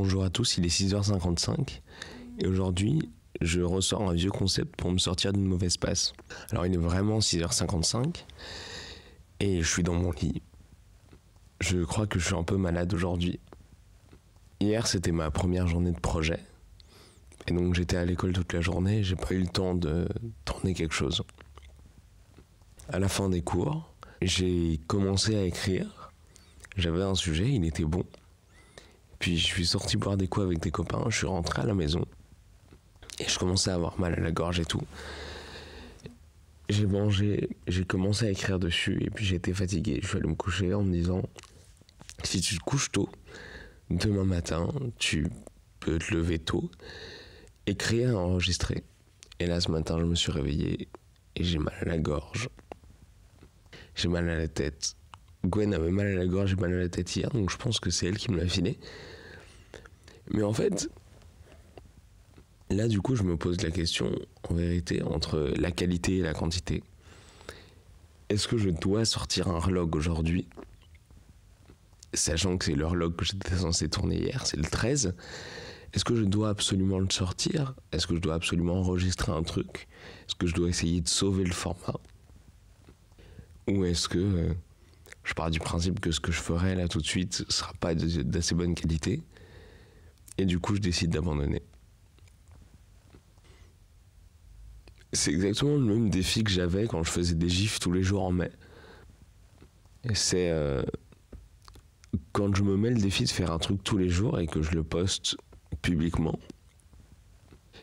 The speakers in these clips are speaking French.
Bonjour à tous, il est 6h55 et aujourd'hui je ressors un vieux concept pour me sortir d'une mauvaise passe. Alors il est vraiment 6h55 et je suis dans mon lit. Je crois que je suis un peu malade aujourd'hui. Hier c'était ma première journée de projet et donc j'étais à l'école toute la journée et j'ai pas eu le temps de tourner quelque chose. À la fin des cours, j'ai commencé à écrire. J'avais un sujet, il était bon. Puis je suis sorti boire des coups avec des copains, je suis rentré à la maison et je commençais à avoir mal à la gorge et tout. J'ai mangé, j'ai commencé à écrire dessus et puis j'étais fatigué. Je suis allé me coucher en me disant, si tu te couches tôt, demain matin, tu peux te lever tôt, écrire et enregistrer. Et là ce matin je me suis réveillé et j'ai mal à la gorge. J'ai mal à la tête. Gwen avait mal à la gorge et mal à la tête hier, donc je pense que c'est elle qui me l'a filé. Mais en fait, là du coup je me pose la question, en vérité, entre la qualité et la quantité. Est-ce que je dois sortir un vlog aujourd'hui, sachant que c'est le vlog que j'étais censé tourner hier, c'est le 13. Est-ce que je dois absolument le sortir? Est-ce que je dois absolument enregistrer un truc? Est-ce que je dois essayer de sauver le format? Ou est-ce que... je pars du principe que ce que je ferai là tout de suite ne sera pas d'assez bonne qualité. Et du coup, je décide d'abandonner. C'est exactement le même défi que j'avais quand je faisais des gifs tous les jours en mai. Et c'est quand je me mets le défi de faire un truc tous les jours et que je le poste publiquement.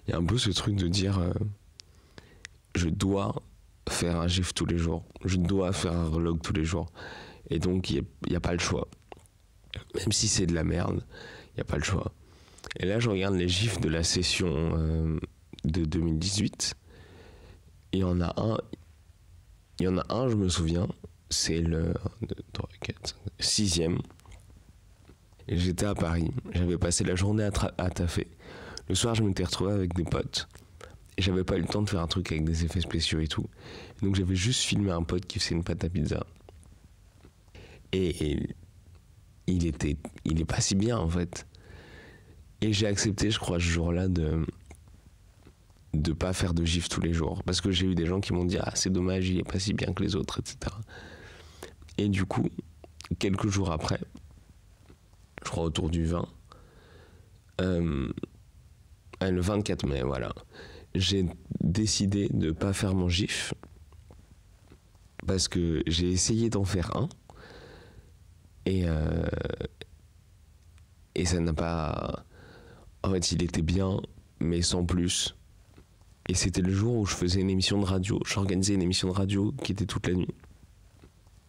Il y a un peu ce truc de dire je dois faire un gif tous les jours. Je dois faire un vlog tous les jours. Et donc, il n'y a pas le choix. Même si c'est de la merde, il n'y a pas le choix. Et là, je regarde les gifs de la session de 2018. Il y en a un, je me souviens, c'est le 6e. Et j'étais à Paris. J'avais passé la journée à taffer. Le soir, je m'étais retrouvé avec des potes. Et j'avais pas eu le temps de faire un truc avec des effets spéciaux et tout. Donc, j'avais juste filmé un pote qui faisait une pâte à pizza. Et il est pas si bien en fait. Et j'ai accepté, je crois, ce jour-là de pas faire de gifs tous les jours. Parce que j'ai eu des gens qui m'ont dit « Ah, c'est dommage, il est pas si bien que les autres, etc. » Et du coup, quelques jours après, je crois autour du 20, le 24 mai, voilà, j'ai décidé de pas faire mon gif. Parce que j'ai essayé d'en faire un. Et ça n'a pas... En fait, il était bien, mais sans plus. Et c'était le jour où je faisais une émission de radio. J'organisais une émission de radio qui était toute la nuit.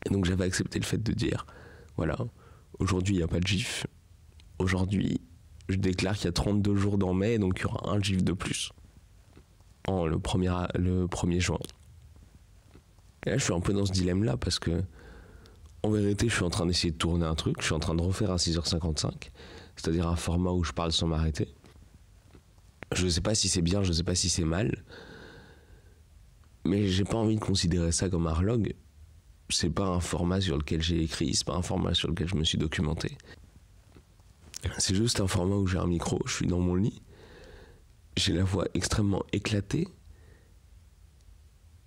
Et donc j'avais accepté le fait de dire, voilà, aujourd'hui il n'y a pas de gif. Aujourd'hui, je déclare qu'il y a 32 jours dans mai, donc il y aura un gif de plus. Le 1er juin. Et là, je suis un peu dans ce dilemme-là, parce que en vérité, je suis en train d'essayer de tourner un truc, je suis en train de refaire un 6h55, c'est-à-dire un format où je parle sans m'arrêter. Je sais pas si c'est bien, je sais pas si c'est mal, mais j'ai pas envie de considérer ça comme un vlog. C'est pas un format sur lequel j'ai écrit, c'est pas un format sur lequel je me suis documenté. C'est juste un format où j'ai un micro, je suis dans mon lit, j'ai la voix extrêmement éclatée,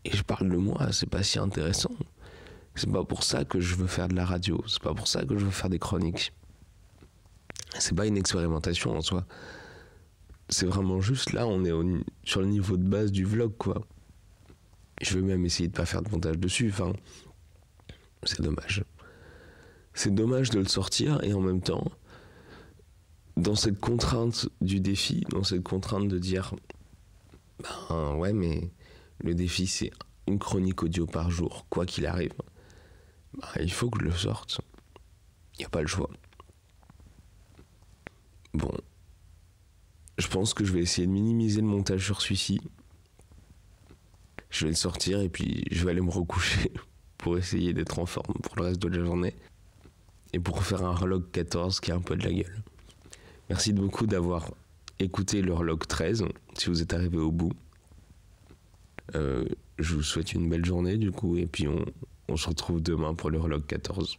et je parle de moi, c'est pas si intéressant. C'est pas pour ça que je veux faire de la radio, c'est pas pour ça que je veux faire des chroniques. C'est pas une expérimentation en soi. C'est vraiment juste là, on est sur le niveau de base du vlog, quoi. Je vais même essayer de pas faire de montage dessus, enfin... C'est dommage. C'est dommage de le sortir et en même temps, dans cette contrainte du défi, dans cette contrainte de dire ben ouais, mais le défi c'est une chronique audio par jour, quoi qu'il arrive. Ben, il faut que je le sorte. Il n'y a pas le choix. Bon. Je pense que je vais essayer de minimiser le montage sur celui-ci. Je vais le sortir et puis je vais aller me recoucher pour essayer d'être en forme pour le reste de la journée. Et pour faire un vlog 14 qui a un peu de la gueule. Merci beaucoup d'avoir écouté le vlog 13, si vous êtes arrivé au bout. Je vous souhaite une belle journée du coup, et puis on se retrouve demain pour le vlog 14.